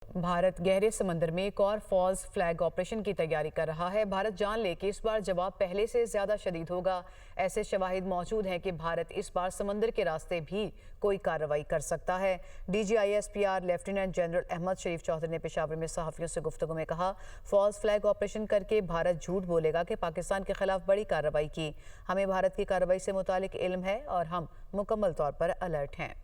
भारत गहरे समंदर में एक और फॉल्स फ्लैग ऑपरेशन की तैयारी कर रहा है। भारत जान ले कि इस बार जवाब पहले से ज्यादा शदीद होगा। ऐसे शवाहिद मौजूद हैं कि भारत इस बार समंदर के रास्ते भी कोई कार्रवाई कर सकता है। DGISPR लेफ्टिनेंट जनरल अहमद शरीफ चौधरी ने पेशावर में सहाफियों से गुफ्तगू में कहा, फॉल्स फ्लैग ऑपरेशन करके भारत झूठ बोलेगा कि पाकिस्तान के खिलाफ बड़ी कार्रवाई की। हमें भारत की कार्रवाई से मुतालिक इल्म है और हम मुकम्मल तौर पर अलर्ट हैं।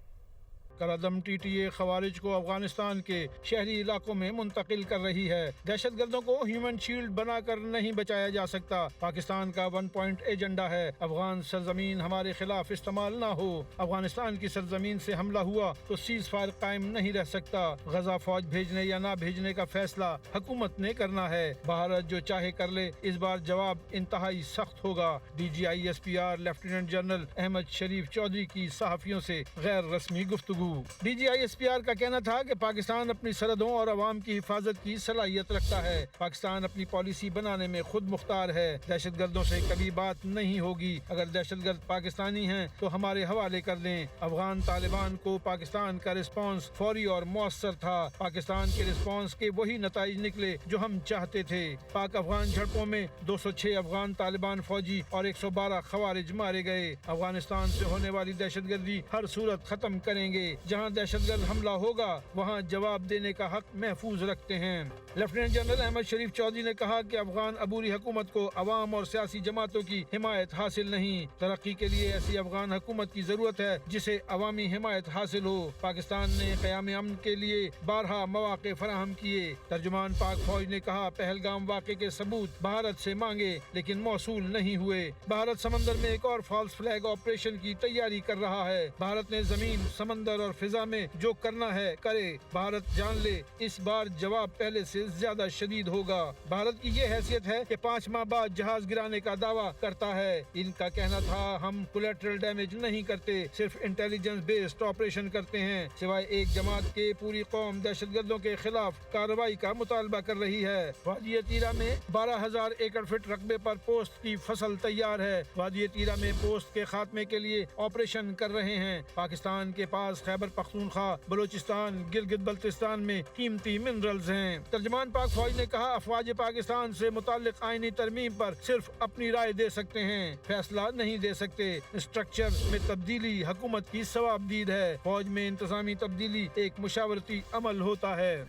करादम TTA खवारिज को अफगानिस्तान के शहरी इलाकों में मुंतकिल कर रही है। दहशतगर्दों को ह्यूमन शील्ड बनाकर नहीं बचाया जा सकता। पाकिस्तान का 1 पॉइंट एजेंडा है, अफगान सरजमीन हमारे खिलाफ इस्तेमाल ना हो। अफगानिस्तान की सरजमीन से हमला हुआ तो सीज फायर कायम नहीं रह सकता। गजा फौज भेजने या ना भेजने का फैसला हुकूमत ने करना है। भारत जो चाहे कर ले, इस बार जवाब इंतहाई सख्त होगा। DGISPR लेफ्टिनेंट जनरल अहमद शरीफ चौधरी की सहाफियों से गैर रस्मी गुफ्तगू। DGISPR का कहना था कि पाकिस्तान अपनी सरहदों और अवाम की हिफाजत की सलाहियत रखता है। पाकिस्तान अपनी पॉलिसी बनाने में खुद मुख्तार है। दहशतगर्दों से कभी बात नहीं होगी। अगर दहशतगर्द पाकिस्तानी हैं तो हमारे हवाले कर दें। अफगान तालिबान को पाकिस्तान का रिस्पॉन्स फौरी और मौसर था। पाकिस्तान के रिस्पॉन्स के वही नताइज निकले जो हम चाहते थे। पाक अफगान झड़पों में 206 अफगान तालिबान फौजी और 112 खवारिज मारे गए। अफगानिस्तान से होने वाली दहशतगर्दी हर सूरत खत्म करेंगे। जहां दहशतगर्द हमला होगा वहां जवाब देने का हक महफूज रखते हैं। लेफ्टिनेंट जनरल अहमद शरीफ चौधरी ने कहा कि अफगान अबूरी हुकूमत को अवाम और सियासी जमातों की हिमायत हासिल नहीं। तरक्की के लिए ऐसी अफगान हुकूमत की जरूरत है जिसे अवामी हिमायत हासिल हो। पाकिस्तान ने क़याम अमन के लिए बारहा मौक़े फराहम किए। तर्जुमान पाक फौज ने कहा, पहलगाम वाक़े के सबूत भारत से मांगे लेकिन मौसूल नहीं हुए। भारत समंदर में एक और फॉल्स फ्लैग ऑपरेशन की तैयारी कर रहा है। भारत ने जमीन, समंदर और फिजा में जो करना है करे। भारत जान ले इस बार जवाब पहले से ज्यादा शदीद होगा। भारत की ये हैसियत है कि 5 माह बाद जहाज गिराने का दावा करता है। इनका कहना था, हम कोलैटरल डैमेज नहीं करते, सिर्फ इंटेलिजेंस बेस्ड ऑपरेशन करते हैं। सिवाय एक जमात के पूरी कौम दहशतगर्दों के खिलाफ कार्रवाई का मुतालबा कर रही है। वादी तीरा में 12,000 एकड़ फीट रकबे पर पोस्ट की फसल तैयार है। वादी तीरा में पोस्ट के खात्मे के लिए ऑपरेशन कर रहे हैं। पाकिस्तान के पास खैबर पख्तूनख्वा, बलूचिस्तान, गिलगित बल्तिस्तान में कीमती मिनरल्स हैं। तर्जुमान पाक फौज ने कहा, अफवाज पाकिस्तान से मुताल्लिक आईनी तरमीम पर सिर्फ अपनी राय दे सकते हैं, फैसला नहीं दे सकते। स्ट्रक्चर में तब्दीली हुकूमत की सवाबदीद है। फौज में इंतजामी तब्दीली एक मुशावरती अमल होता है।